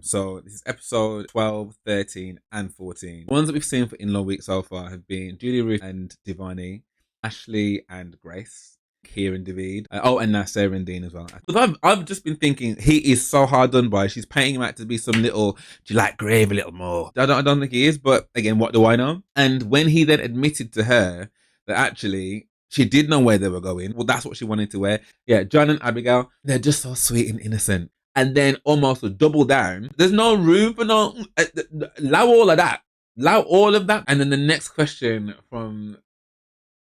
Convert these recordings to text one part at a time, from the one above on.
So this is episode 12, 13, and 14. The ones that we've seen for in-law week so far have been Julia-Ruth and Divarni, Ashley and Grace, Keye Davide. And now Sarah and Dean as well. But I've just been thinking he is so hard done by. She's painting him out to be some little, do you like gravy a little more? I don't think he is, but again, what do I know? And when he then admitted to her that actually she did know where they were going, well, that's what she wanted to wear. Yeah, John and Abigail, they're just so sweet and innocent. And then almost double down. There's no room for no allow all of that. Allow all of that. And then the next question from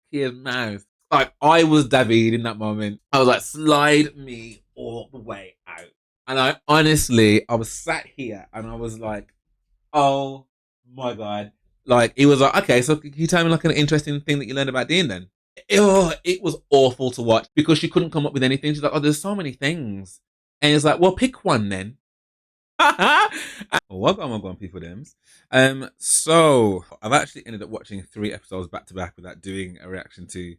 Kia's mouth. Like I was David in that moment. I was like, slide me all the way out. And I was sat here and I was like, oh my God. Like it was like, okay, so can you tell me like an interesting thing that you learned about Dean then? It was awful to watch because she couldn't come up with anything. She's like, oh, there's so many things. And it's like, well, pick one then. Welcome, people, Dems. So I've actually ended up watching 3 episodes back to back without doing a reaction to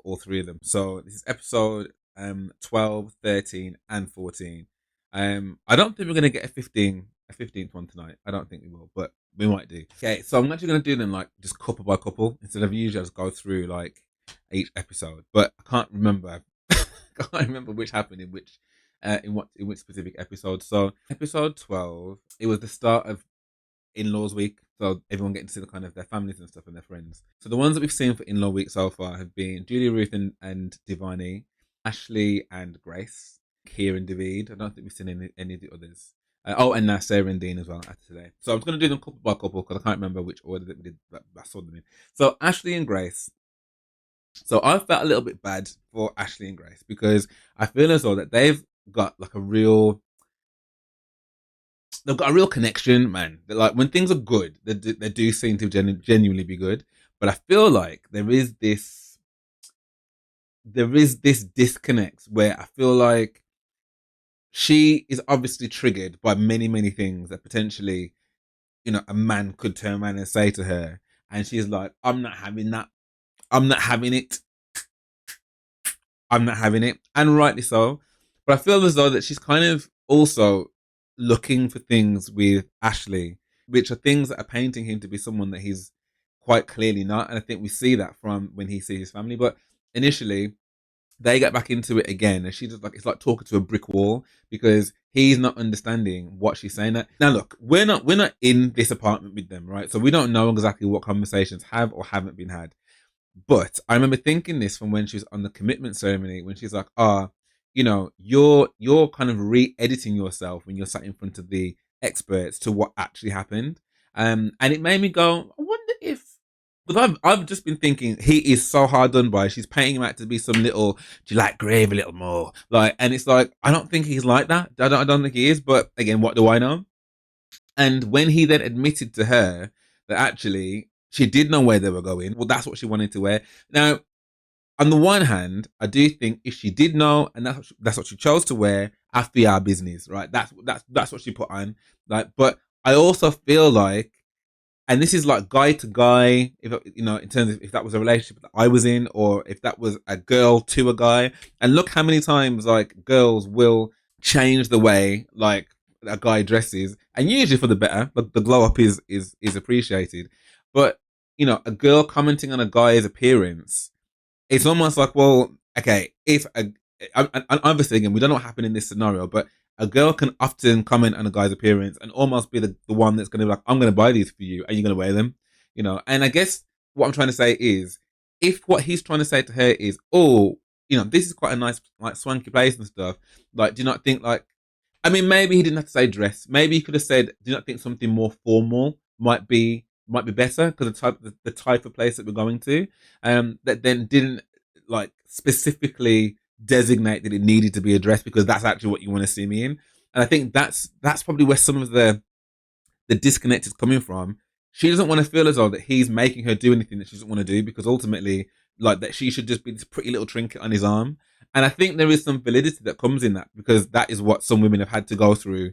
all 3 of them. So this is episode 12, 13, and 14. I don't think we're gonna get a 15th one tonight. I don't think we will, but we might do. Okay, so I'm actually gonna do them like just couple by couple instead of usually just go through like each episode. But I can't remember. Can't remember which happened in which in which specific episode. So episode 12, it was the start of in-laws week. So everyone getting to see the kind of their families and stuff and their friends. So the ones that we've seen for in-law week so far have been Julia-Ruth and Divarni, Ashley and Grace, Keye Davide. I don't think we've seen any of the others. And now Sarah and Dean as well after today. So I'm just going to do them couple by couple because I can't remember which order that we did that I saw them in. So Ashley and Grace. So I felt a little bit bad for Ashley and Grace because I feel as though that they've got like they've got a real connection, man. They're like when things are good, they do seem to genuinely be good. But I feel like there is this disconnect where I feel like she is obviously triggered by many things that potentially, a man could turn around and say to her, and she's like, "I'm not having that. I'm not having it. I'm not having it," and rightly so. But I feel as though that she's kind of also looking for things with Ashley, which are things that are painting him to be someone that he's quite clearly not. And I think we see that from when he sees his family. But initially, they get back into it again, and she just like it's like talking to a brick wall because he's not understanding what she's saying. Now, look, we're not in this apartment with them, right? So we don't know exactly what conversations have or haven't been had. But I remember thinking this from when she was on the commitment ceremony, when she's like, you're kind of re-editing yourself when you're sat in front of the experts to what actually happened. And it made me go, I wonder if because I've just been thinking he is so hard done by. She's painting him out to be some little, do you like gravy a little more? Like, and it's like, I don't think he's like that. I don't think he is. But again, what do I know? And when he then admitted to her that actually she did know where they were going, well, that's what she wanted to wear. Now, on the one hand, I do think if she did know and that's what she chose to wear, after our business, right? That's what she put on. Like, but I also feel like, and this is like guy to guy, if in terms of if that was a relationship that I was in, or if that was a girl to a guy. And look how many times like girls will change the way like a guy dresses, and usually for the better. The glow up is appreciated, but a girl commenting on a guy's appearance, it's almost like, well, okay, if I'm just thinking, we don't know what happened in this scenario, but a girl can often comment on a guy's appearance and almost be the one that's going to be like, I'm going to buy these for you and you're going to wear them, And I guess what I'm trying to say is, if what he's trying to say to her is, oh, this is quite a nice, like, swanky place and stuff, like, do you not think, like, I mean, maybe he didn't have to say dress. Maybe he could have said, do you not think something more formal might be better because the type of place that we're going to, that then didn't like specifically designate that it needed to be addressed because that's actually what you want to see me in. And I think that's probably where some of the disconnect is coming from. She doesn't want to feel as though that he's making her do anything that she doesn't want to do because ultimately, like, that she should just be this pretty little trinket on his arm. And I think there is some validity that comes in that because that is what some women have had to go through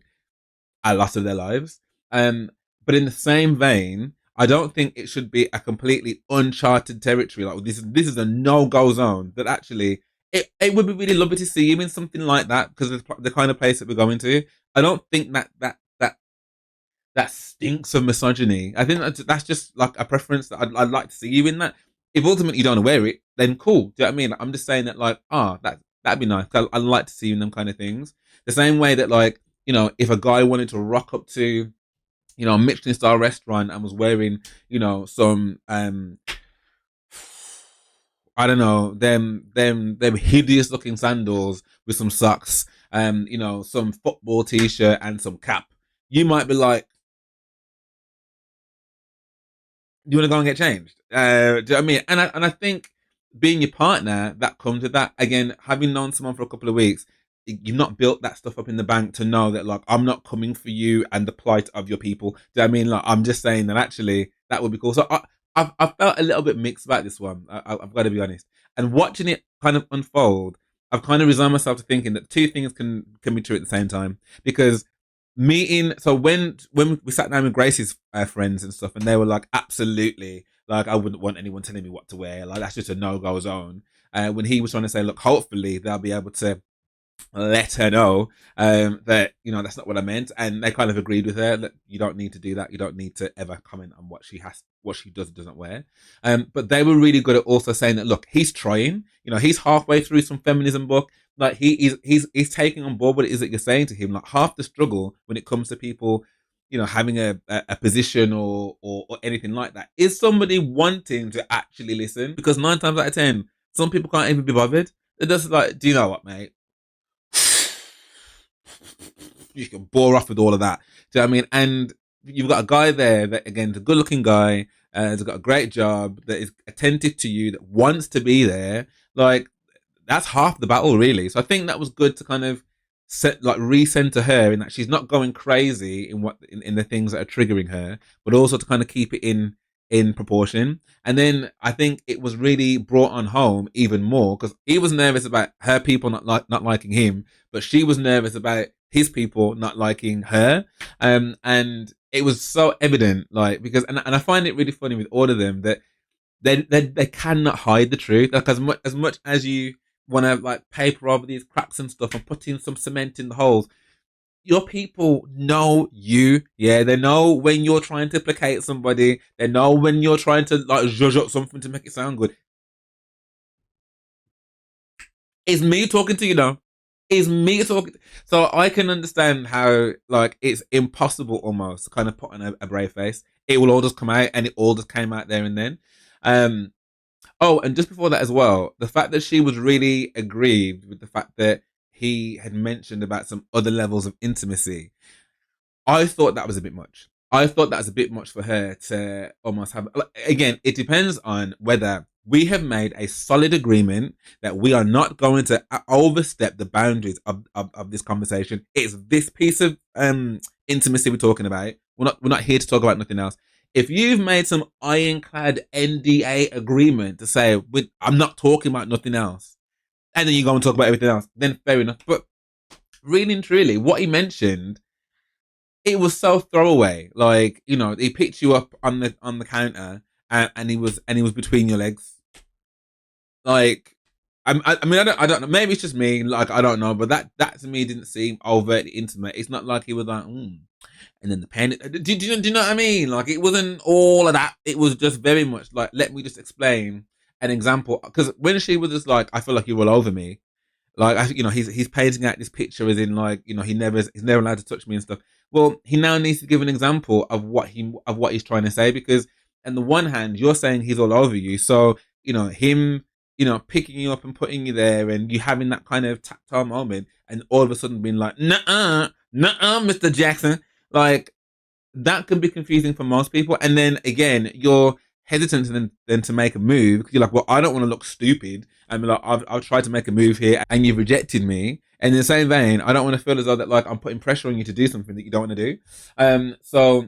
a lot of their lives. But in the same vein, I don't think it should be a completely uncharted territory. Like, this is a no-go zone that actually it would be really lovely to see him in something like that because of the kind of place that we're going to. I don't think that stinks of misogyny. I think that's just like a preference that I'd like to see you in that. If ultimately you don't want to wear it, then cool. Do you know what I mean? Like, I'm just saying that like, that'd be nice. I like to see you in them kind of things. The same way that like, if a guy wanted to rock up to, a Michelin star restaurant and was wearing, some I don't know, them hideous looking sandals with some socks, some football t shirt and some cap. You might be like, you want to go and get changed. Do you know what I mean? And I think being your partner, that comes with that. Again, having known someone for a couple of weeks, you've not built that stuff up in the bank to know that like I'm not coming for you and the plight of your people. Do you know what I mean? Like I'm just saying that actually that would be cool. So I felt a little bit mixed about this one. I've got to be honest. And watching it kind of unfold, I've kind of resigned myself to thinking that two things can be true at the same time because meeting. So when we sat down with Grace's friends and stuff, and they were like, absolutely, like I wouldn't want anyone telling me what to wear. Like that's just a no go zone. When he was trying to say, look, hopefully they'll be able to let her know that that's not what I meant, and they kind of agreed with her that you don't need to do that. You don't need to ever comment on what she does and doesn't wear. But they were really good at also saying that look, he's trying. He's halfway through some feminism book. Like he's taking on board what it is that you're saying to him. Like half the struggle when it comes to people, having a position or anything like that is somebody wanting to actually listen. Because 9 times out of 10, some people can't even be bothered. They're just like, do you know what, mate? You can bore off with all of that. Do you know what I mean? And you've got a guy there that, again, is a good looking guy, has got a great job, that is attentive to you, that wants to be there. Like, that's half the battle, really. So I think that was good to kind of recenter her in that she's not going crazy in the things that are triggering her, but also to kind of keep it in proportion. And then I think it was really brought on home even more because he was nervous about her people not liking him, but she was nervous about his people not liking her. And it was so evident, like because and I find it really funny with all of them that they cannot hide the truth. Like as much as you want to like paper over these cracks and stuff and put in some cement in the holes, your people know you. Yeah, they know when you're trying to placate somebody. They know when you're trying to like zhuzh up something to make it sound good. It's me talking to you now. It's me talking. So I can understand how like it's impossible almost to kind of put on a brave face. It will all just come out, and it all just came out there and then. Um, Oh, and just before that as well, the fact that she was really aggrieved with the fact that he had mentioned about some other levels of intimacy. I thought that was a bit much. I thought that was a bit much for her to almost have. Like, again, it depends on whether we have made a solid agreement that we are not going to overstep the boundaries of this conversation. It's this piece of intimacy we're talking about. We're not here to talk about nothing else. If you've made some ironclad NDA agreement to say I'm not talking about nothing else, and then you go and talk about everything else, then fair enough. But really and truly, what he mentioned, it was so throwaway. Like he picked you up on the counter, and he was between your legs. Like I mean I don't know. Maybe it's just me. Like I don't know, but that to me didn't seem overtly intimate. It's not like he was like, and then the pen. Do you know what I mean? Like it wasn't all of that. It was just very much like, let me just explain an example. Because when she was just like, I feel like you're all over me. Like he's painting out this picture as in like he's never allowed to touch me and stuff. Well, he now needs to give an example of what he's trying to say, because on the one hand you're saying he's all over you, so him picking you up and putting you there and you having that kind of tactile moment, and all of a sudden being like, nah, Mr. Jackson, like that can be confusing for most people. And then again, you're hesitant then to make a move because you're like, well, I don't want to look stupid. And be like, I've tried to make a move here and you've rejected me. And in the same vein, I don't want to feel as though that like I'm putting pressure on you to do something that you don't want to do. So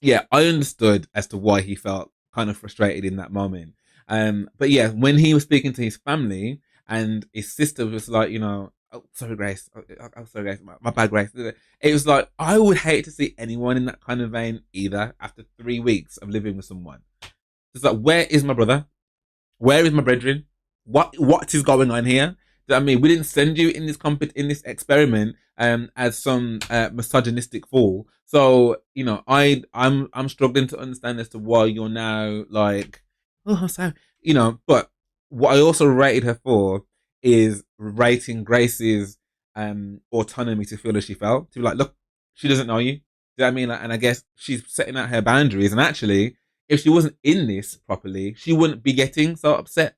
yeah, I understood as to why he felt kind of frustrated in that moment. But yeah, when he was speaking to his family and his sister was like, oh, sorry, Grace. Oh, sorry, Grace. My bad, Grace. It was like, I would hate to see anyone in that kind of vein either after 3 weeks of living with someone. It's like, where is my brother? Where is my brethren? what is going on here? Do you know what I mean? We didn't send you in this in this experiment as some misogynistic fool. So, I'm struggling to understand as to why you're now like, oh, so, but what I also rated her for is rating Grace's autonomy to feel as she felt. To be like, look, she doesn't know you. Do you know what I mean? Like, and I guess she's setting out her boundaries. And actually, if she wasn't in this properly, she wouldn't be getting so upset.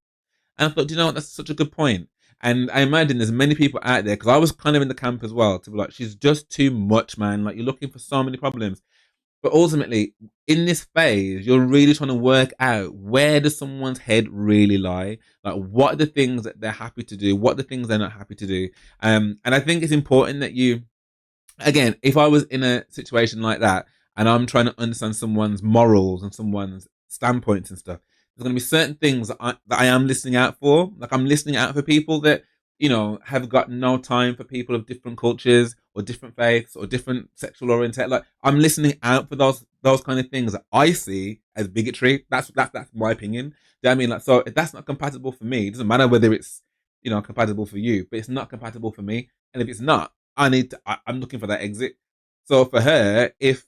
And I thought, do you know what? That's such a good point. And I imagine there's many people out there, because I was kind of in the camp as well, to be like, she's just too much, man. Like, you're looking for so many problems. But ultimately, in this phase, you're really trying to work out, where does someone's head really lie? Like, what are the things that they're happy to do? What are the things they're not happy to do? And I think it's important that you, again, if I was in a situation like that and I'm trying to understand someone's morals and someone's standpoints and stuff, there's going to be certain things that I am listening out for. Like, I'm listening out for people that, have got no time for people of different cultures or different faiths or different sexual orientation. Like, I'm listening out for those kind of things that I see as bigotry. That's my opinion. Do you know what I mean? Like, so if that's not compatible for me, it doesn't matter whether it's, compatible for you, but it's not compatible for me. And if it's not, I'm looking for that exit. So for her, if,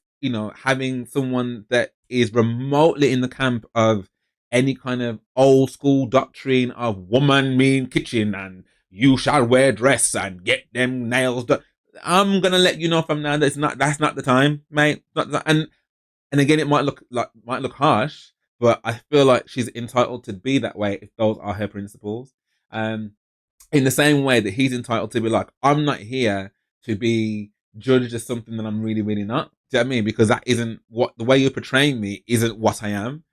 having someone that is remotely in the camp of any kind of old school doctrine of woman mean kitchen and you shall wear dress and get them nails done, I'm gonna let you know from now that that's not the time, mate. And again, it might look harsh, but I feel like she's entitled to be that way if those are her principles. Um, in the same way that he's entitled to be like, I'm not here to be judged as something that I'm really, really not. Do you know what I mean? Because that isn't what the way you're portraying me isn't what I am.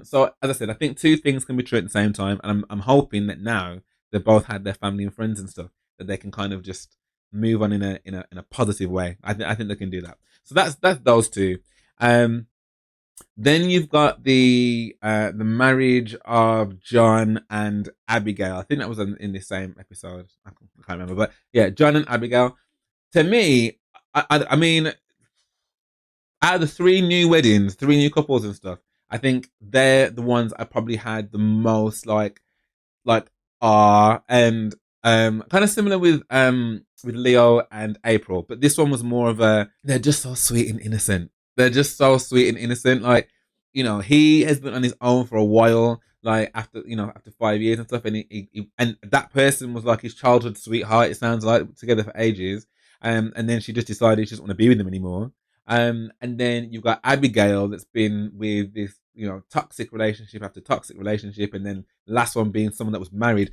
So as I said, I think two things can be true at the same time, and I'm hoping that now they've both had their family and friends and stuff, that they can kind of just move on in a positive way. I think they can do that. So that's those two. Um, then you've got the marriage of John and Abigail. I think that was in the same episode. I can't remember, but yeah, John and Abigail. To me, I mean, out of the three new weddings, three new couples and stuff, I think they're the ones I probably had the most like and kind of similar with Leo and April, but this one was more of a, they're just so sweet and innocent. They're just so sweet and innocent. Like, he has been on his own for a while, like after 5 years and stuff, and and that person was like his childhood sweetheart, it sounds like, together for ages. And then she just decided she doesn't want to be with him anymore. And then you've got Abigail that's been with this, toxic relationship after toxic relationship, and then the last one being someone that was married.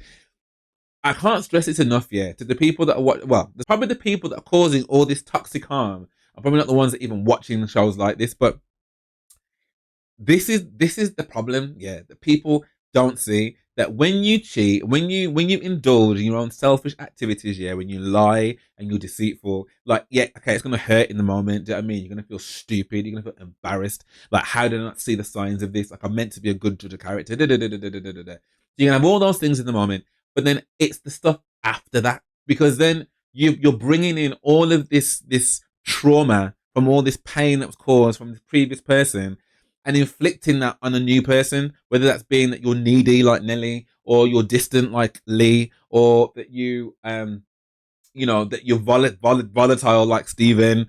I can't stress this enough, yeah, to the people that are there's probably the people that are causing all this toxic harm are probably not the ones that even watching shows like this, but this is the problem, yeah, that people don't see, that when you cheat, when you indulge in your own selfish activities, yeah, when you lie and you're deceitful, like, yeah, okay, it's gonna hurt in the moment. Do you know what I mean? You're gonna feel stupid, you're gonna feel embarrassed. Like, how did I not see the signs of this? Like, I'm meant to be a good judge of character. Da, da, da, da, da, da, da, da. You're gonna have all those things in the moment, but then it's the stuff after that, because then you're bringing in all of this trauma from all this pain that was caused from the previous person, and inflicting that on a new person, whether that's being that you're needy like Nelly, or you're distant like Lee, or that that you're volatile like Steven,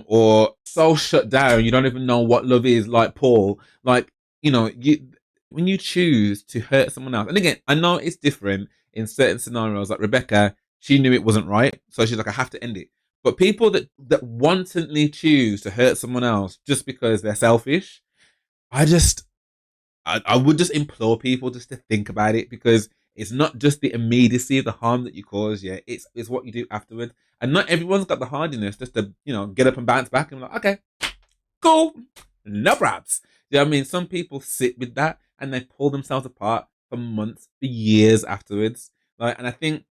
or so shut down you don't even know what love is like Paul. Like, you when you choose to hurt someone else, and again, I know it's different in certain scenarios. Like Rebecca, she knew it wasn't right, so she's like, I have to end it. But people that wantonly choose to hurt someone else just because they're selfish, I just I would just implore people just to think about it, because it's not just the immediacy of the harm that you cause, yeah, it's what you do afterwards. And not everyone's got the hardiness just to, get up and bounce back and be like, okay, cool, no props. You know what I mean? Some people sit with that and they pull themselves apart for months, for years afterwards. Like, and I think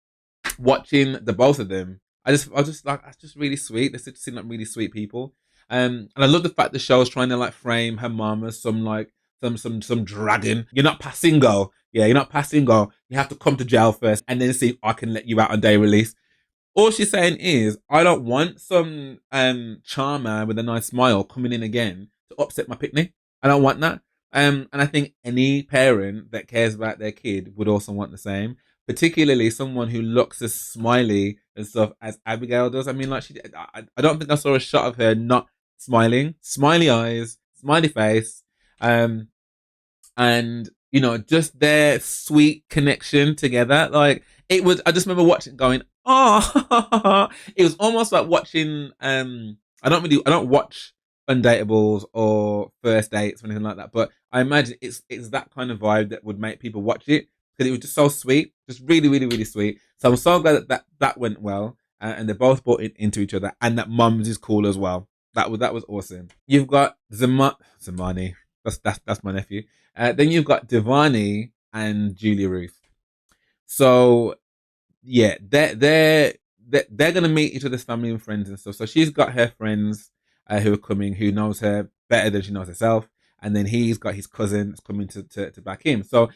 watching the both of them, I just like, that's just really sweet. They just seem like really sweet people. And I love the fact the show's trying to like frame her mom as some like some dragon. You're not passing go. Yeah, you're not passing go. You have to come to jail first and then see if I can let you out on day release. All she's saying is, I don't want some charmer with a nice smile coming in again to upset my picnic. I don't want that. And I think any parent that cares about their kid would also want the same, particularly someone who looks as smiley and stuff as Abigail does. I mean, like I don't think I saw a shot of her not smiling, smiley eyes, smiley face, um, and just their sweet connection together. Like it was. I just remember watching, going, oh, it was almost like watching. I don't watch Undateables or First Dates or anything like that, but I imagine it's that kind of vibe that would make people watch it because it was just so sweet, just really, really, really sweet. So I'm so glad that went well, and they both bought into each other, and that Mums is cool as well. That was awesome. You've got Zamani. That's my nephew. Then you've got Divarni and Julia-Ruth. So yeah, they're gonna meet each other's family and friends and stuff. So she's got her friends who are coming, who knows her better than she knows herself, and then he's got his cousin that's coming to back him. So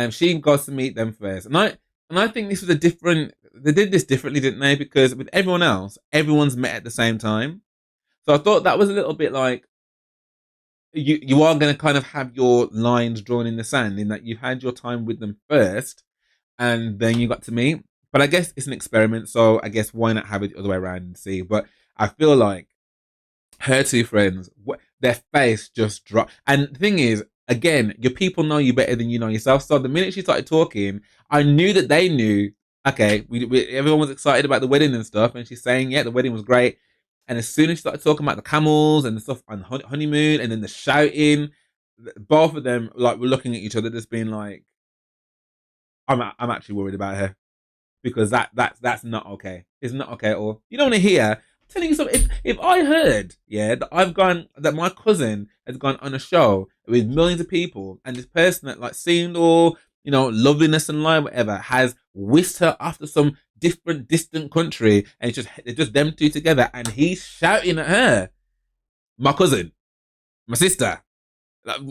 she goes to meet them first, and I think this was a different. They did this differently, didn't they? Because with everyone else, everyone's met at the same time. So I thought that was a little bit like you are going to kind of have your lines drawn in the sand in that you've had your time with them first and then you got to meet. But I guess it's an experiment, so I guess why not have it the other way around and see? But I feel like her two friends, their face just dropped. And the thing is, again, your people know you better than you know yourself. So the minute she started talking, I knew that they knew. Okay, everyone was excited about the wedding and stuff, and she's saying, "Yeah, the wedding was great." And as soon as she started talking about the camels and the stuff on honeymoon, and then the shouting, both of them like were looking at each other, just being like, "I'm actually worried about her." Because that's not okay. It's not okay at all. You don't want to hear. I'm telling you something. If I heard, yeah, that my cousin has gone on a show with millions of people, and this person that like seemed all loveliness and light, whatever, has whisked her off to some different distant country, and it's just them two together, and he's shouting at her, my cousin, my sister. Like,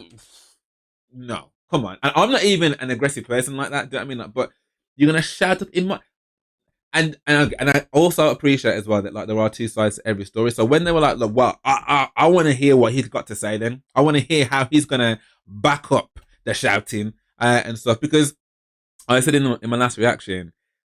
no, come on. And I'm not even an aggressive person like that. Do you know what I mean? Like, but you're gonna shout up in my and I also appreciate as well that like there are two sides to every story. So when they were like, look, well, I want to hear what he's got to say. Then I want to hear how he's gonna back up the shouting and stuff. Because I said in my last reaction,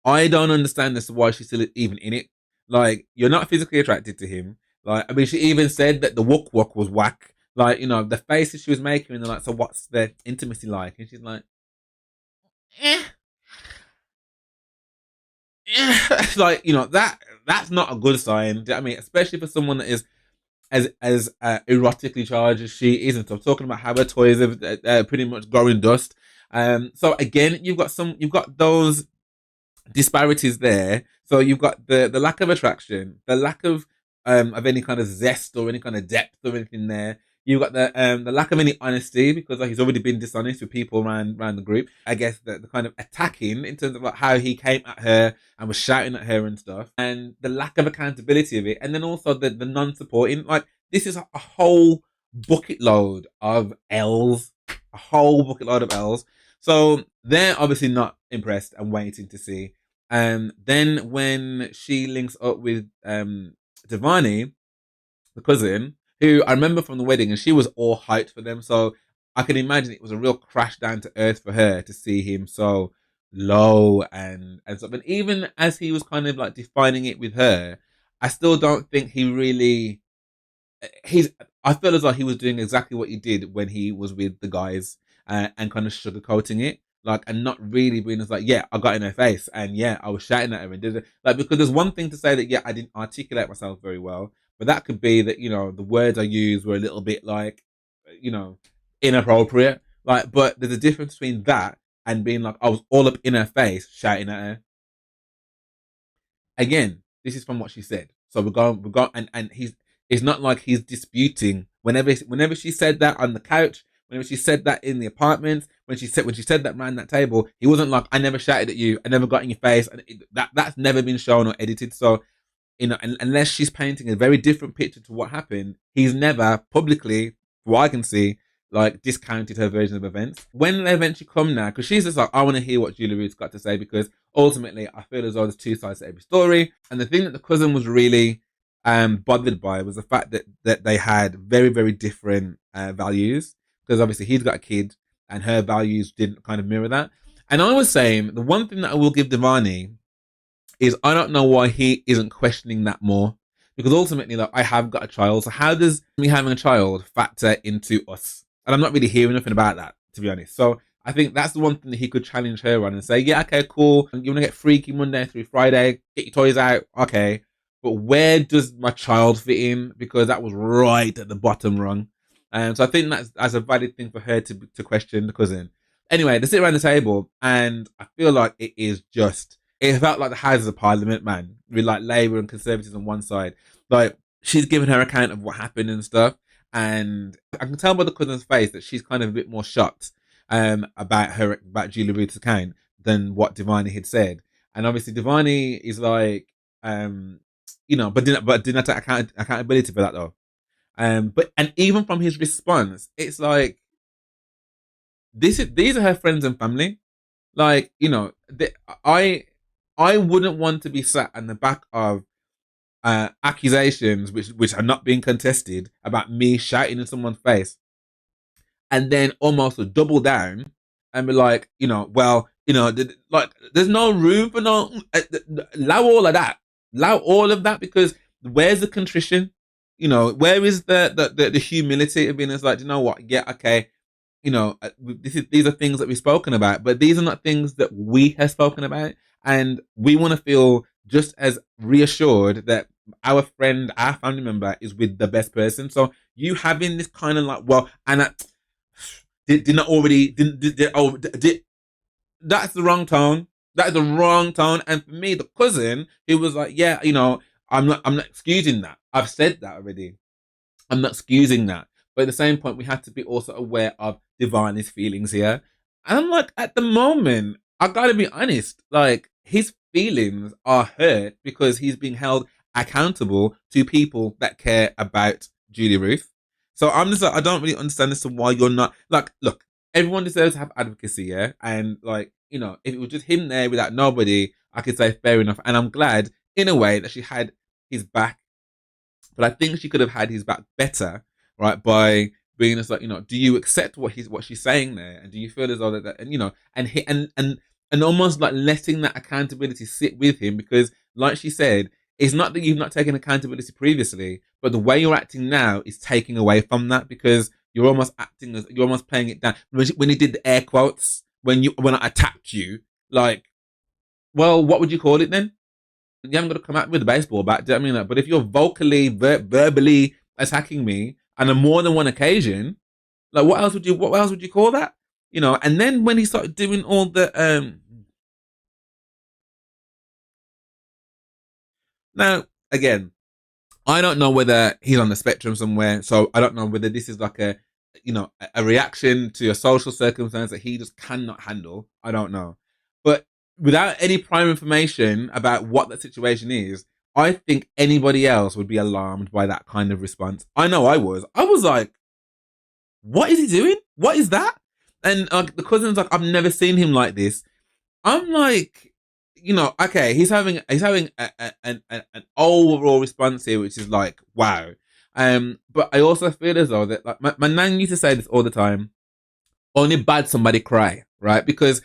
I don't understand as to why she's still even in it. Like you're not physically attracted to him. Like I mean, she even said that the walk was whack. Like the faces she was making, and they're like, so what's the intimacy like? And she's like, eh. Yeah, like that's not a good sign. Do you know what I mean? Especially for someone that is as erotically charged as she is, and so talking about how her toys have pretty much growing dust. So again, you've got those disparities there. So you've got the lack of attraction, the lack of any kind of zest or any kind of depth or anything there. You've got the lack of any honesty because like, he's already been dishonest with people around the group. I guess the kind of attacking in terms of like how he came at her and was shouting at her and stuff, and the lack of accountability of it, and then also the non-supporting. Like this is a whole bucket load of L's, a whole bucket load of L's. So they're obviously not impressed and waiting to see. Then when she links up with Divarni, the cousin, who I remember from the wedding, and she was all hyped for them. So I can imagine it was a real crash down to earth for her to see him so low and stuff. And even as he was kind of like defining it with her, I still don't think he really he's I feel as though he was doing exactly what he did when he was with the guys and kind of sugarcoating it, like, and not really being as like, yeah, I got in her face and yeah, I was shouting at her and did it. Like, because there's one thing to say that, yeah, I didn't articulate myself very well, but that could be that, the words I used were a little bit like, you know, inappropriate. Like, but there's a difference between that and being like, I was all up in her face shouting at her. Again, this is from what she said. So we're going, and it's not like he's disputing. Whenever she said that on the couch, whenever she said that in the apartment, when she said that around that table, he wasn't like, I never shouted at you, I never got in your face, and that's never been shown or edited. So unless she's painting a very different picture to what happened, he's never publicly, what I can see, like discounted her version of events. When they eventually come now, because she's just like, I want to hear what Julia-Ruth's got to say, because ultimately I feel as though there's two sides to every story. And the thing that the cousin was really bothered by was the fact that they had very, very different values. because obviously he's got a kid and her values didn't kind of mirror that. And I was saying the one thing that I will give Divarni is I don't know why he isn't questioning that more. Because ultimately, like, I have got a child. So how does me having a child factor into us? And I'm not really hearing nothing about that, to be honest. So I think that's the one thing that he could challenge her on and say, yeah, okay, cool. You want to get freaky Monday through Friday, get your toys out, okay. But where does my child fit in? Because that was right at the bottom rung. So I think that's a valid thing for her to question the cousin. Anyway, they sit around the table, and I feel like it felt like the Houses of Parliament, man, with like Labour and Conservatives on one side. Like, she's giving her account of what happened and stuff, and I can tell by the cousin's face that she's kind of a bit more shocked about Julia-Ruth's account than what Divarni had said. And obviously, Divarni is like, but didn't take accountability for that though. But and even from his response, it's like these are her friends and family. Like, I wouldn't want to be sat in the back of accusations which are not being contested about me shouting in someone's face, and then almost double down and be like, like there's no room for allow all of that, because where's the contrition? Where is the humility of being as like, you know what? Yeah, okay. These are things that we've spoken about, but these are not things that we have spoken about, and we want to feel just as reassured that our friend, our family member, is with the best person. So you having this kind of like, well, and did not already did that's the wrong tone. That is the wrong tone. And for me, the cousin, he was like, yeah, I'm not excusing that. I've said that already. I'm not excusing that. But at the same point, we have to be also aware of Divarni's feelings here. And I'm like, at the moment, I gotta be honest, like, his feelings are hurt because he's being held accountable to people that care about Julia-Ruth. So I'm just like, I don't really understand as to why you're not like, look, everyone deserves to have advocacy, yeah? And like, if it was just him there without nobody, I could say fair enough. And I'm glad, in a way, that she had his back, but I think she could have had his back better, right? By being just like, do you accept what she's saying there, and do you feel as though that and almost like letting that accountability sit with him, because, like she said, it's not that you've not taken accountability previously, but the way you're acting now is taking away from that, because you're almost playing it down. When he did the air quotes, when I attacked you, like, well, what would you call it then? You haven't got to come out with a baseball bat. Do you know what I mean? But if you're vocally, verbally attacking me on a more than one occasion, like, what else would you call that? And then when he started doing all the now, again, I don't know whether he's on the spectrum somewhere, so I don't know whether this is like a reaction to a social circumstance that he just cannot handle. I don't know, but without any prime information about what the situation is, I think anybody else would be alarmed by that kind of response. I know I was. I was like, "What is he doing? What is that?" And the cousin's like, "I've never seen him like this." I'm like, okay, he's having an overall response here, which is like, wow. But I also feel as though that, like, my nan used to say this all the time: only bad somebody cry, right? Because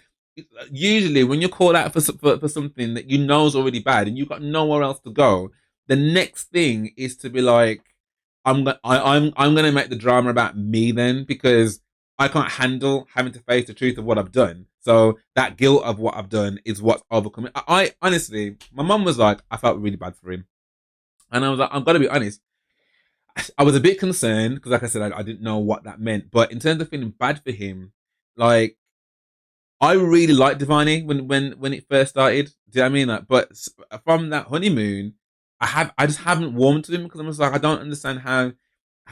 usually when you're called out for something that you know is already bad and you've got nowhere else to go, the next thing is to be like, I'm gonna make the drama about me then, because I can't handle having to face the truth of what I've done. So that guilt of what I've done is what's overcoming. I honestly, my mum was like, I felt really bad for him, and I was like, I'm gonna be honest. I was a bit concerned because, like I said, I didn't know what that meant. But in terms of feeling bad for him, like, I really liked Divarni when it first started. Do you know what I mean? Like, but from that honeymoon, I just haven't warmed to him, because I'm just like, I don't understand how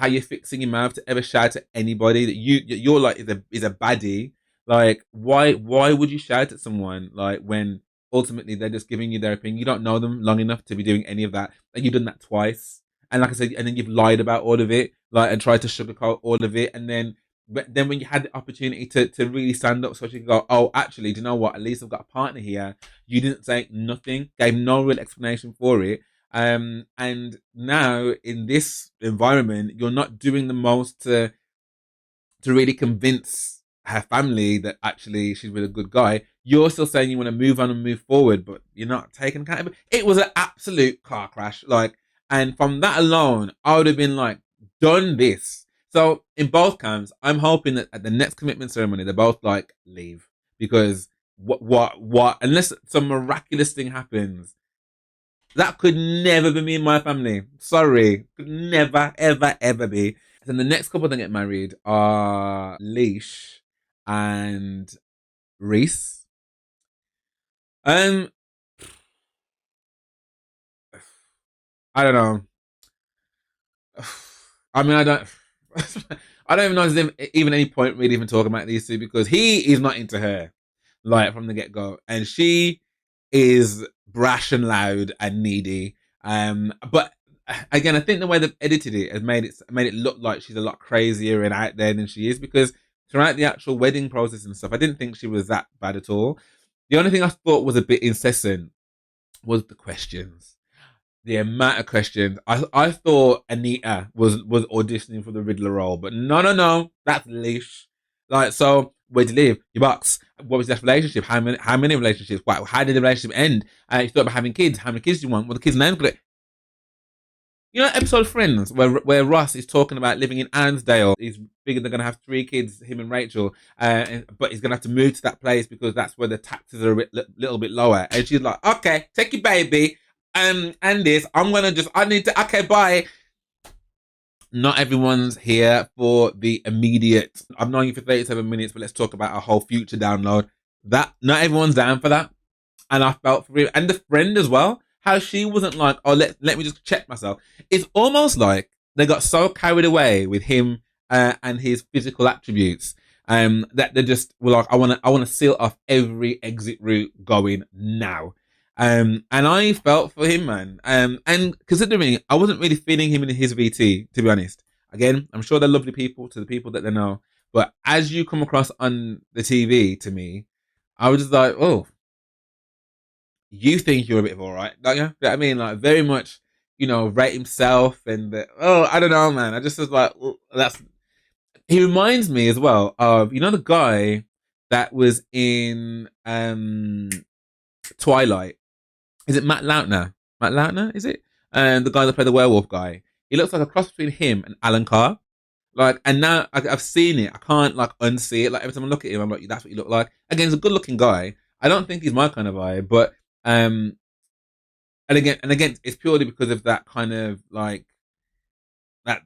you're fixing your mouth to ever shout at anybody that you're like is a baddie. Like, why would you shout at someone, like, when ultimately they're just giving you their opinion? You don't know them long enough to be doing any of that, and you've done that twice. And like I said, and then you've lied about all of it, like, and tried to sugarcoat all of it, and then when you had the opportunity to really stand up so you can go, oh, actually, do you know what? At least I've got a partner here. You didn't say nothing, gave no real explanation for it. And now in this environment, you're not doing the most to to really convince her family that actually she's with a good guy. You're still saying you want to move on and move forward, but you're not taking accountability. It was an absolute car crash. Like, and from that alone, I would have been like, done this. So in both camps, I'm hoping that at the next commitment ceremony, they're both like, leave. Because what, unless some miraculous thing happens, that could never be me and my family. Sorry. Could never, ever, ever be. Then the next couple that get married are Leish and Reiss. Um, I don't know. I mean, I don't. I don't even know if there's even any point really even talking about these two because he is not into her, like from the get go, and she is brash and loud and needy. But again, I think the way they've edited it has made it look like she's a lot crazier and out there than she is because throughout the actual wedding process and stuff, I didn't think she was that bad at all. The only thing I thought was a bit incessant was the questions, the amount of questions. I thought Anita was auditioning for the Riddler role, but no, that's Leish. Like, so where do you live? Your box. What was that relationship? How many relationships? Wow, how did the relationship end? You thought about having kids. How many kids do you want? What the kids' names? You know, episode of Friends where Ross is talking about living in Ansdale. He's figured they're gonna have 3 kids, him and Rachel, but he's gonna have to move to that place because that's where the taxes are little bit lower. And she's like, "Okay, take your baby, and this. I need to. Okay, bye." Not everyone's here for the immediate. I've known you for 37 minutes, but let's talk about our whole future download. That not everyone's down for that. And I felt for him. And the friend as well, how she wasn't like, oh, let me just check myself. It's almost like they got so carried away with him and his physical attributes that they just were like, I want to seal off every exit route going now. And I felt for him, man. And considering I wasn't really feeling him in his VT, to be honest. Again, I'm sure they're lovely people to the people that they know. But as you come across on the TV to me, I was just like, oh, you think you're a bit of all right, don't you? You know what I mean? Like very much, rate himself and I don't know, man. I just was like, oh, that's. He reminds me as well of the guy that was in Twilight. Is it Matt Lautner? Matt Lautner, is it? And the guy that played the werewolf guy. He looks like a cross between him and Alan Carr. Like, and now I've seen it. I can't like unsee it. Like every time I look at him, I'm like, that's what you look like. Again, he's a good-looking guy. I don't think he's my kind of guy, but um, and again, it's purely because of that kind of like that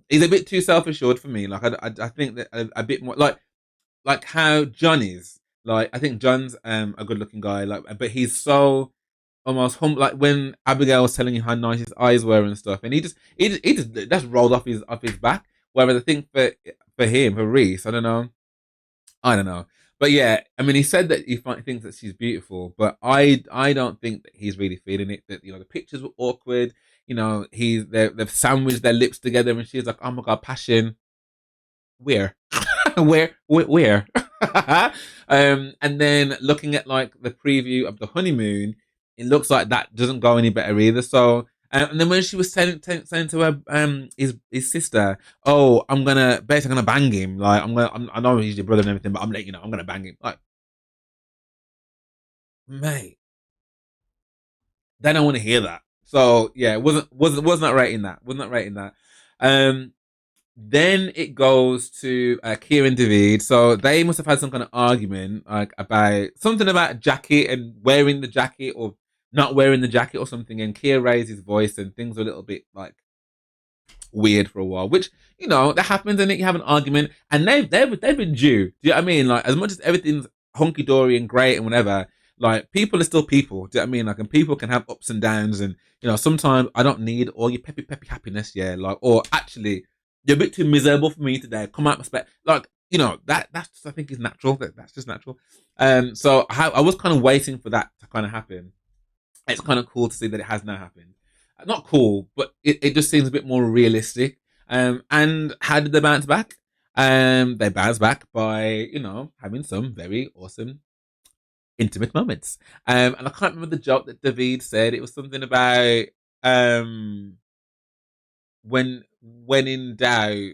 he's a bit too self-assured for me. Like I think that a bit more like how John is. Like I think John's a good-looking guy. Like, but he's so almost hum like when Abigail was telling you how nice his eyes were and stuff, and he just rolled off his back. Whereas I think for him, for Reiss, I don't know. But yeah, I mean, he said that he thinks that she's beautiful, but I don't think that he's really feeling it. That the pictures were awkward. They've sandwiched their lips together, and she's like, "Oh my god, passion, where, where?" And then looking at like the preview of the honeymoon, it looks like that doesn't go any better either. So, and then when she was saying to her his sister, "Oh, I'm gonna bang him. Like I know he's your brother and everything, but I'm letting you know I'm gonna bang him." Like, mate, they don't want to hear that. So yeah, was not rating that. Was not rating that. Um, Then it goes to Keye and Davide. So they must have had some kind of argument, like about something about jacket and wearing the jacket or not wearing the jacket or something. And Keye raised his voice, and things were a little bit like weird for a while. Which that happens, and you have an argument, and they've been due. Do you know what I mean? Like as much as everything's hunky dory and great and whatever, like people are still people. Do you know what I mean? Like, and people can have ups and downs, and sometimes I don't need all your peppy happiness. Yeah, like or actually you're a bit too miserable for me today. Come out my spec. Like, that's just, I think is natural. That's just natural. So I was kind of waiting for that to kind of happen. It's kind of cool to see that it has now happened. Not cool, but it just seems a bit more realistic. And how did they bounce back? They bounced back by, having some very awesome intimate moments. And I can't remember the joke that David said. It was something about when in doubt,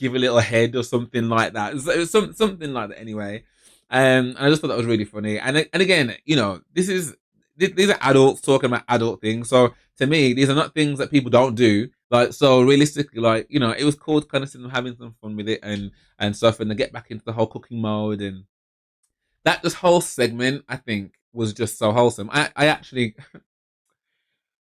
give a little head or something like that. It was something like that anyway. And I just thought that was really funny. And again, these are adults talking about adult things. So to me, these are not things that people don't do. Like, so realistically, like, it was cool to kind of see them having some fun with it and stuff, and to get back into the whole cooking mode, and that this whole segment, I think, was just so wholesome. I actually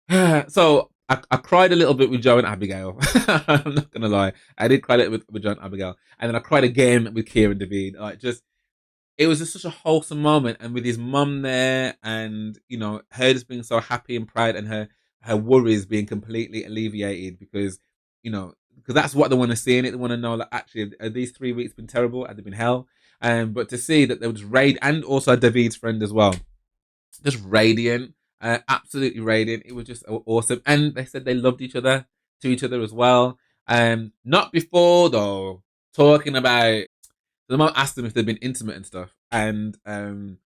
I cried a little bit with Joe and Abigail. I'm not gonna lie. I did cry a little bit with Joe and Abigail. And then I cried again with Keye Davide. Like, just, it was just such a wholesome moment, and with his mum there, and her just being so happy and proud, and her worries being completely alleviated, because that's what they want to see in it. They want to know that actually, have these 3 weeks been terrible? Have they been hell? But to see that there was raid, and also David's friend as well, just radiant, absolutely radiant. It was just awesome, and they said they loved each other to each other as well. Not before though, talking about, the mom asked them if they'd been intimate and stuff, and then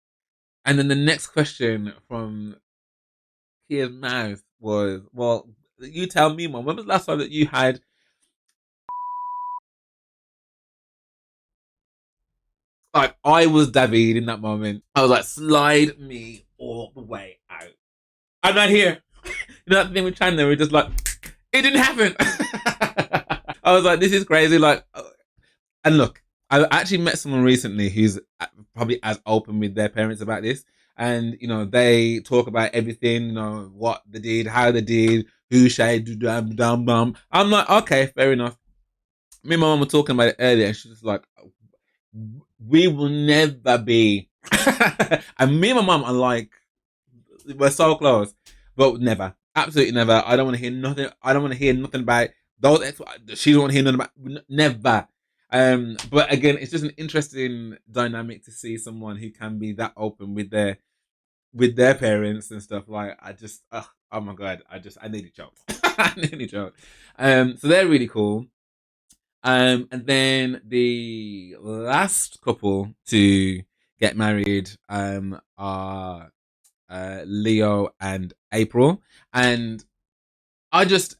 the next question from Kia's mouth was, "Well, you tell me, mom. When was the last time that you had?" Like, I was David in that moment. I was like, "Slide me all the way out. I'm not here." That thing with Chandler, we're just like, it didn't happen. I was like, this is crazy. Like, and look, I actually met someone recently who's probably as open with their parents about this. And, they talk about everything, what they did, how they did, who shade, dum, dum, bum. I'm like, okay, fair enough. Me and my mum were talking about it earlier, and she's just like, we will never be. And me and my mum are like, we're so close, but never, absolutely never. I don't want to hear nothing. I don't want to hear nothing about those. She don't want to hear nothing about, never. But again, it's just an interesting dynamic to see someone who can be that open with their parents and stuff. Like, I just, oh my god, I nearly choked. I nearly choked. So they're really cool. And then the last couple to get married are Leo and April. And I just,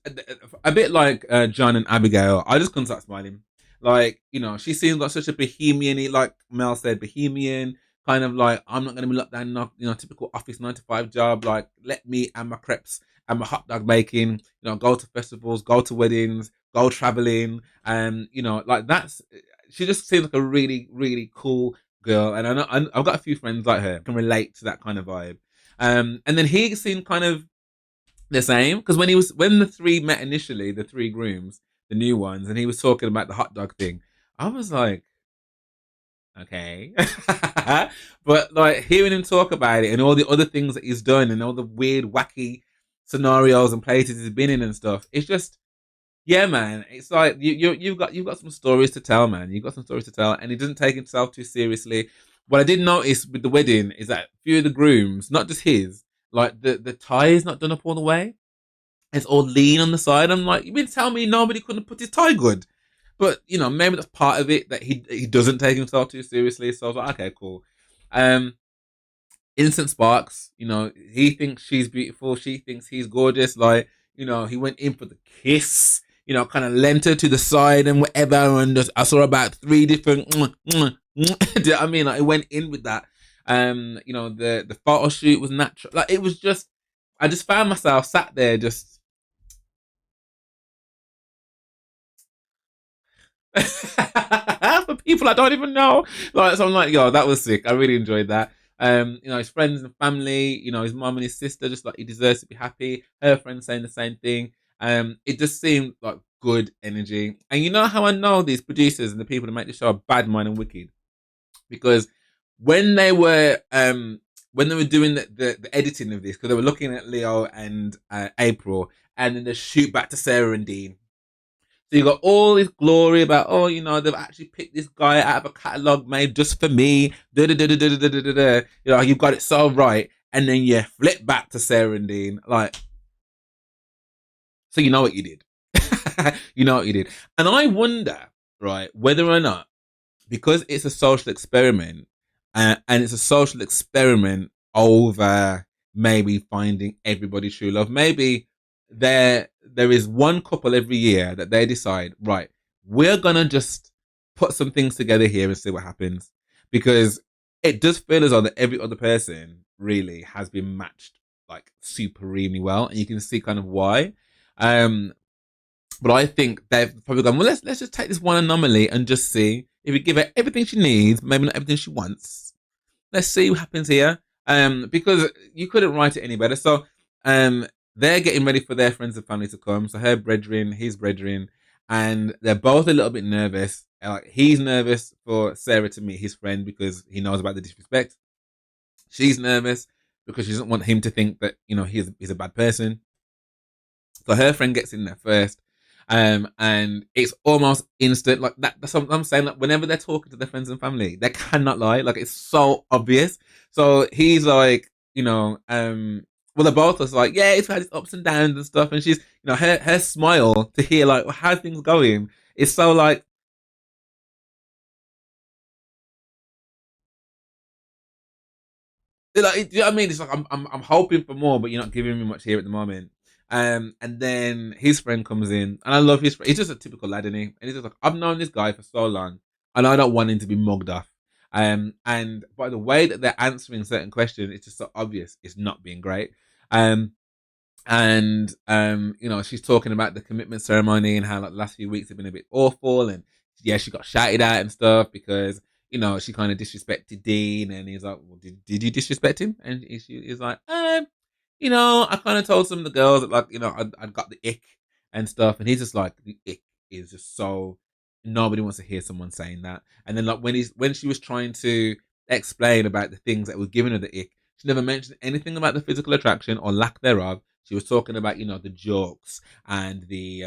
a bit like John and Abigail, I just couldn't stop smiling. Like, she seems like such a bohemian, like Mel said, bohemian, kind of like, I'm not going to be locked down, typical office 9 to 5 job. Like, let me and my crepes and my hot dog making, go to festivals, go to weddings, go traveling. And, like, she just seems like a really, really cool girl. And I know, I've got a few friends like her can relate to that kind of vibe. And then he seemed kind of the same, because when the three met initially, the three grooms, the new ones, and he was talking about the hot dog thing, I was like, okay. But like, hearing him talk about it and all the other things that he's done and all the weird, wacky scenarios and places he's been in and stuff, it's just, yeah, man. It's like you've got some stories to tell, man. You've got some stories to tell, and he doesn't take himself too seriously. What I did notice with the wedding is that a few of the grooms, not just his, like the tie is not done up all the way. It's all lean on the side. I'm like, you mean to tell me nobody couldn't put his tie good? But maybe that's part of it, that he doesn't take himself too seriously. So I was like, okay, cool. Um, Instant sparks. He thinks she's beautiful. She thinks he's gorgeous. Like, he went in for the kiss. Kind of lent her to the side and whatever. And I saw about 3 different. Do you know what I mean? Like, it went in with that. The photo shoot was natural. Like, it was just, I just found myself sat there just for people I don't even know. Like, so I'm like, yo, that was sick. I really enjoyed that. His friends and family, his mum and his sister, just like, he deserves to be happy. Her friends saying the same thing. It just seemed like good energy. And you know how I know these producers and the people that make the show are bad mind and wicked? Because when they were doing the editing of this, because they were looking at Leo and April, and then they shoot back to Sarah and Dean. So you got all this glory about, they've actually picked this guy out of a catalogue made just for me. Da da da da da da da da. You've got it so right, and then you flip back to Sarah and Dean, like, so you know what you did. You know what you did, and I wonder, right, whether or not, because it's a social experiment, and it's a social experiment over maybe finding everybody's true love. Maybe there is one couple every year that they decide, right, we're gonna just put some things together here and see what happens, because it does feel as though that every other person really has been matched like supremely well, and you can see kind of why. Um, but I think they've probably gone, well, let's just take this one anomaly and just see if we give her everything she needs, maybe not everything she wants. Let's see what happens here. Because you couldn't write it any better. So, they're getting ready for their friends and family to come. So her brethren, his brethren, and they're both a little bit nervous. Like he's nervous for Sarah to meet his friend because he knows about the disrespect. She's nervous because she doesn't want him to think that he's a bad person. So her friend gets in there first. And it's almost instant. Like that's what I'm saying. Like whenever they're talking to their friends and family, they cannot lie. Like it's so obvious. So he's like, well, they're both just like, yeah, it's had its ups and downs and stuff. And she's, her smile to hear like, well, how's things going? It's so like, you know what I mean? It's like I'm hoping for more, but you're not giving me much here at the moment. And then his friend comes in, and I love his friend. He's just a typical lad, isn't he? And he's just like, I've known this guy for so long, and I don't want him to be mugged off. And by the way that they're answering certain questions, it's just so obvious it's not being great. Um, and she's talking about the commitment ceremony and how like the last few weeks have been a bit awful, and yeah, she got shouted at and stuff because she kind of disrespected Dean, and he's like, well, did you disrespect him? And he's like, I kind of told some of the girls that like I'd got the ick and stuff, and he's just like, the ick is just so nobody wants to hear someone saying that. And then like when she was trying to explain about the things that was giving her the ick, she never mentioned anything about the physical attraction or lack thereof. She was talking about, the jokes and the,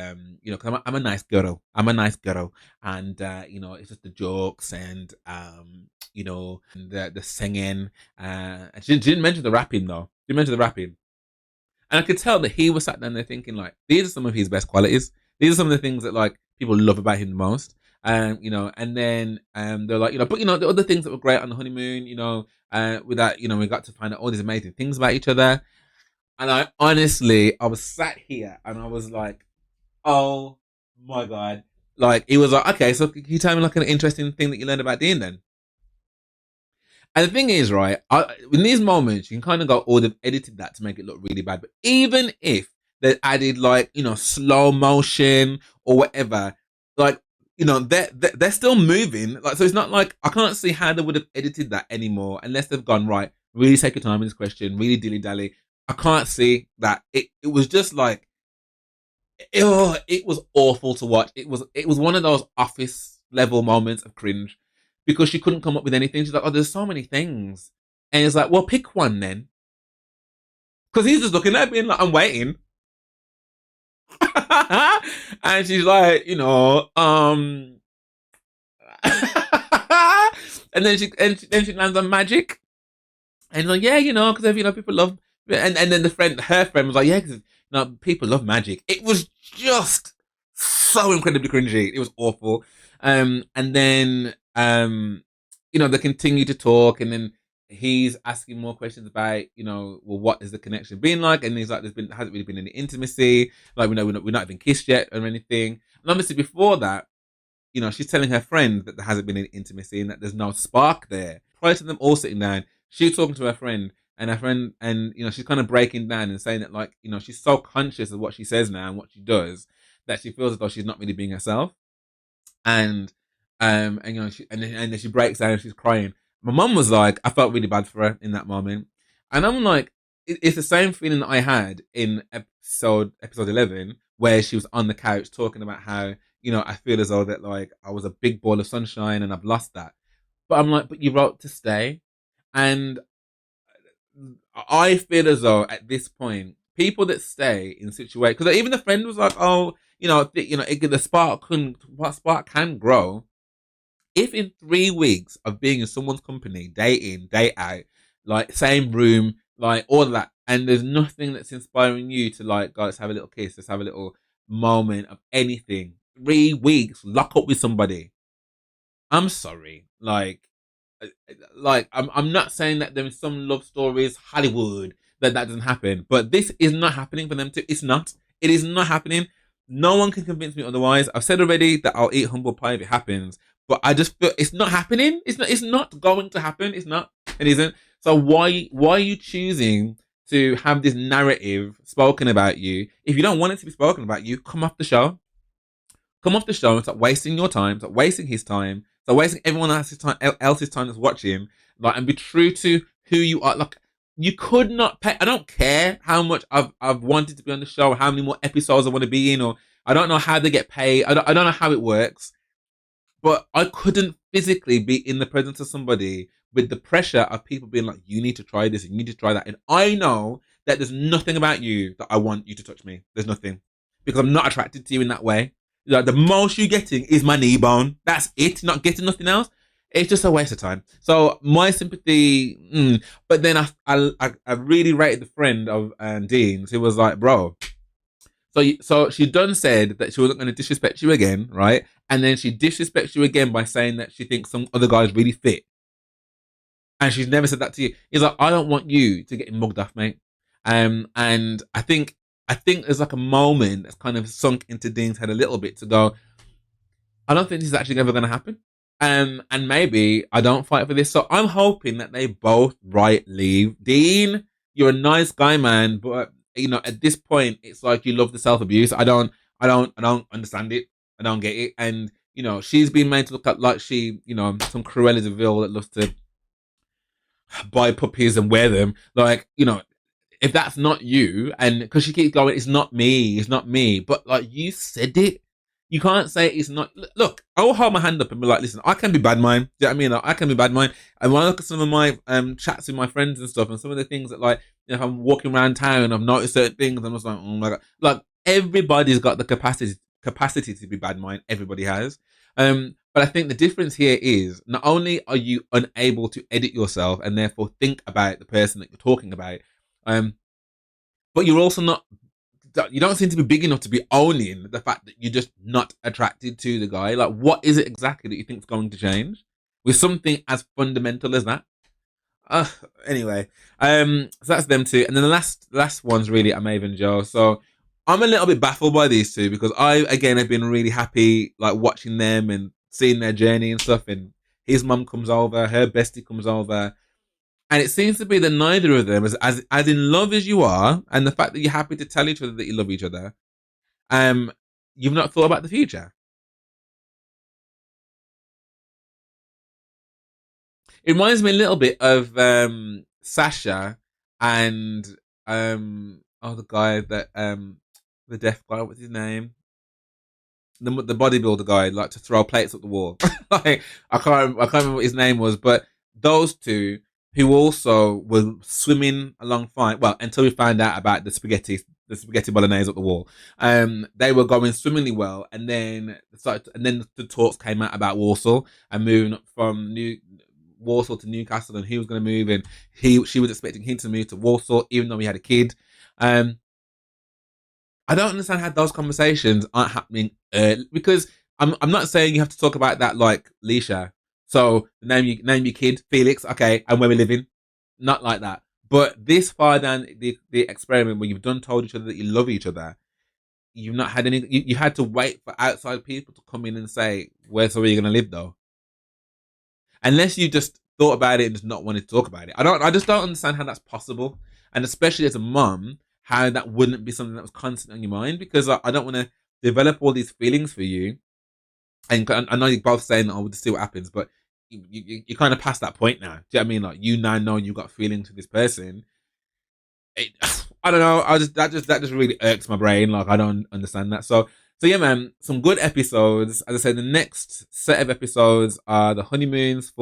cause I'm a nice girl. I'm a nice girl. And, it's just the jokes and, and the singing. And she didn't mention the rapping though. She mentioned the rapping. And I could tell that he was sat down there thinking, like, these are some of his best qualities. These are some of the things that, like, people love about him the most. And then they're like, but, the other things that were great on the honeymoon, with that, we got to find out all these amazing things about each other. And I was sat here and I was like, oh my God. Like, he was like, okay, so can you tell me like an interesting thing that you learned about Dean then? And the thing is, right, in these moments, you can kind of go, oh, they've edited that to make it look really bad. But even if they added like, slow motion or whatever, like, they're still moving. Like, so it's not like, I can't see how they would have edited that anymore unless they've gone, right, really take your time in this question, really dilly dally. I can't see that. It was just like, it was awful to watch. It was one of those office level moments of cringe because she couldn't come up with anything. She's like, oh, there's so many things, and it's like, well, pick one then, because he's just looking at me and like, I'm waiting, and she's like, and then she lands on magic, and like, yeah, because people love, and then her friend was like, yeah, because people love magic. It was just so incredibly cringy. It was awful. And then they continue to talk, and then he's asking more questions about, well, what has the connection been like? And he's like, hasn't really been any intimacy. Like we're not even kissed yet or anything. And obviously before that, she's telling her friend that there hasn't been any intimacy and that there's no spark there. Prior to them all sitting down, she's talking to her friend, and her friend, and she's kind of breaking down and saying that, like, she's so conscious of what she says now and what she does that she feels as though she's not really being herself. And then she breaks down and she's crying. My mum was like, I felt really bad for her in that moment, and I'm like, it's the same feeling that I had in episode 11 where she was on the couch talking about how I feel as though that like I was a big ball of sunshine and I've lost that. But I'm like, but you wrote to stay, and I feel as though at this point, people that stay in situations, because even the friend was like, oh, what spark can grow if in 3 weeks of being in someone's company, day in, day out, like same room, like all of that, and there's nothing that's inspiring you to like, go, let's have a little kiss, let's have a little moment of anything. 3 weeks, lock up with somebody. I'm sorry, like I'm not saying that there is some love stories Hollywood that doesn't happen, but this is not happening for them to. It's not. It is not happening. No one can convince me otherwise. I've said already that I'll eat humble pie if it happens, but I just feel it's not happening. It's not. It's not going to happen. It's not. It isn't. So why are you choosing to have this narrative spoken about you? If you don't want it to be spoken about you, come off the show. Come off the show and stop wasting your time. Stop wasting his time. Stop wasting everyone else's time that's watching. Like, and be true to who you are. Like, you could not pay. I don't care how much I've wanted to be on the show, how many more episodes I want to be in, or I don't know how they get paid. I don't know how it works, but I couldn't physically be in the presence of somebody with the pressure of people being like, you need to try this and you need to try that. And I know that there's nothing about you that I want you to touch me. There's nothing. Because I'm not attracted to you in that way. Like, the most you're getting is my knee bone. That's it. You're not getting nothing else. It's just a waste of time. So my sympathy, but then I really rated the friend of Dean's who was like, bro, so she done said that she wasn't going to disrespect you again, right? And then she disrespects you again by saying that she thinks some other guy's really fit. And she's never said that to you. He's like, I don't want you to get mugged off, mate. And I think there's like a moment that's kind of sunk into Dean's head a little bit to go, I don't think this is actually ever going to happen. And maybe I don't fight for this. So I'm hoping that they both leave. Dean, you're a nice guy, man, but at this point, it's like you love the self abuse. I don't understand it. I don't get it. And she's been made to look at like she, some Cruella de Vil that loves to buy puppies and wear them. Like, if that's not you, and because she keeps going, it's not me, but like you said it. You can't say it's not. Look, I will hold my hand up and be like, listen, I can be bad mind. Do you know what I mean? Like, I can be bad mind. And when I look at some of my chats with my friends and stuff, and some of the things that, like, if I'm walking around town, I've noticed certain things, I'm just like, oh my god. Like, everybody's got the capacity to be bad mind. Everybody has. But I think the difference here is not only are you unable to edit yourself and therefore think about the person that you're talking about, but you're also not. You don't seem to be big enough to be owning the fact that you're just not attracted to the guy. Like, what is it exactly that you think is going to change with something as fundamental as that? Uh, anyway, so that's them two, and then the last one's really Maeve Joe. So I'm a little bit baffled by these two because I again have been really happy like watching them and seeing their journey and stuff. And his mum comes over, her bestie comes over, and it seems to be that neither of them is as in love as you are, and the fact that you're happy to tell each other that you love each other. Um, you've not thought about the future. It reminds me a little bit of Sasha and the guy that the deaf guy. What's his name? The bodybuilder guy, like to throw plates at the wall. Like, I can't remember what his name was, but those two who also were swimming along fine. Well, until we found out about the spaghetti bolognese at the wall. They were going swimmingly well, and then the talks came out about Warsaw and moving from New Warsaw to Newcastle, and he was going to move, and she was expecting him to move to Warsaw, even though he had a kid. Um, I don't understand how those conversations aren't happening because I'm not saying you have to talk about that like Leisha. So name your kid Felix, okay, and where we're living, not like that. But this far down the experiment where you've done told each other that you love each other, you've not had any. You had to wait for outside people to come in and say where's where you're gonna live though, unless you just thought about it and just not wanted to talk about it. I just don't understand how that's possible, and especially as a mum, how that wouldn't be something that was constant on your mind because I don't want to develop all these feelings for you. And I know you're both saying, "Oh, we'll just see what happens," but you kind of past that point now. Do you know what I mean? Like, you now know you've got feelings for this person. It, I don't know. That just really irks my brain. Like, I don't understand that. So yeah, man. Some good episodes. As I said, the next set of episodes are the honeymoons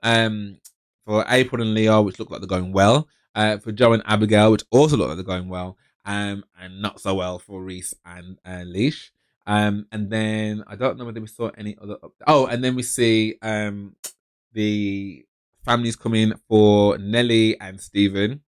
um for April and Leo, which look like they're going well. For Joe and Abigail, which also look like they're going well. And not so well for Reese and Leish. And then I don't know whether we saw any other. Oh, and then we see the families coming for Nelly and Stephen.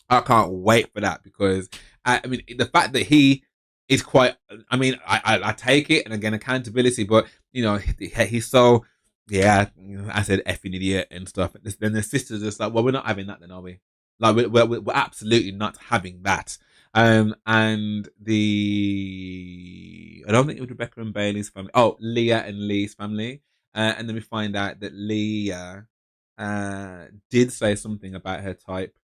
I can't wait for that because I mean the fact that he is quite. I mean, I take it, and again accountability, but he's so. Yeah, I said effing idiot and stuff. Then the sister's just like, well, we're not having that, then, are we? Like, we're absolutely not having that. And I don't think it was Rebecca and Bailey's family. Oh, Leah and Lee's family. And then we find out that Leah did say something about her type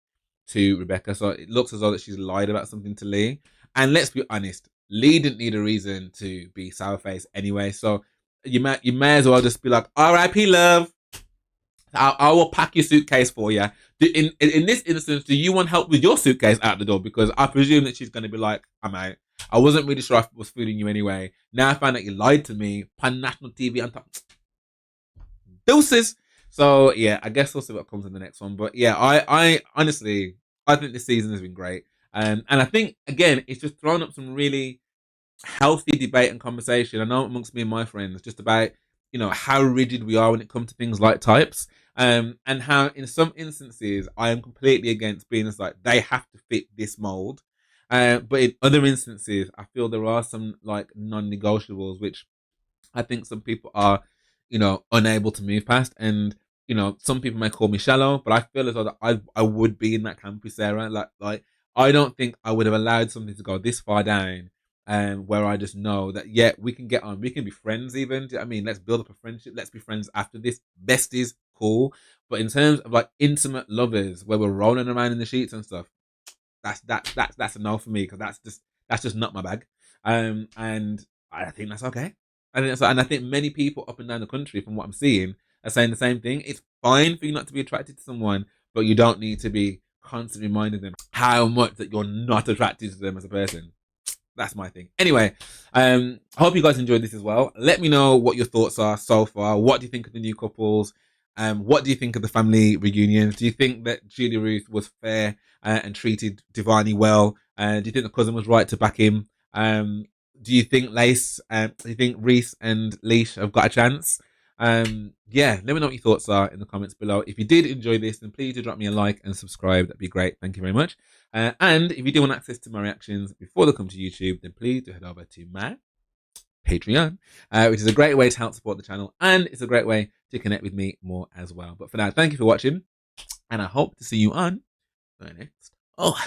to Rebecca. So it looks as though that she's lied about something to Lee. And let's be honest, Lee didn't need a reason to be sour face anyway. So you may as well just be like, R.I.P. love. I will pack your suitcase for you. In this instance, do you want help with your suitcase out the door? Because I presume that she's going to be like, I'm out. I wasn't really sure if I was fooling you anyway. Now I found out you lied to me. Pan national TV on top. Deuces. So yeah, I guess we'll see what comes in the next one. But yeah, I honestly, I think this season has been great. And I think again, it's just thrown up some really healthy debate and conversation. I know amongst me and my friends, just about how rigid we are when it comes to things like types, and how in some instances I am completely against being as like they have to fit this mold, but in other instances I feel there are some like non-negotiables which I think some people are, unable to move past. And, some people may call me shallow, but I feel as though that I would be in that camp with Sarah. Like I don't think I would have allowed something to go this far down, where I just know that, yeah, we can get on. We can be friends even. Do you know what I mean? Let's build up a friendship. Let's be friends after this. Besties, cool. But in terms of like intimate lovers where we're rolling around in the sheets and stuff, that's a no for me, because that's just not my bag. And I think that's okay. And I think many people up and down the country, from what I'm seeing, are saying the same thing. It's fine for you not to be attracted to someone, but you don't need to be constantly reminding them how much that you're not attracted to them as a person. That's my thing. Anyway, I hope you guys enjoyed this as well. Let me know what your thoughts are so far. What do you think of the new couples? What do you think of the family reunions? Do you think that Julia-Ruth was fair and treated Divarni well? Do you think the cousin was right to back him? Do you think do you think Reiss and Leish have got a chance? Yeah, let me know what your thoughts are in the comments below. If you did enjoy this, then please do drop me a like and subscribe. That'd be great. Thank you very much. And if you do want access to my reactions before they come to YouTube, then please do head over to my Patreon, which is a great way to help support the channel, and it's a great way to connect with me more as well. But for now, thank you for watching, and I hope to see you on the next. Oh.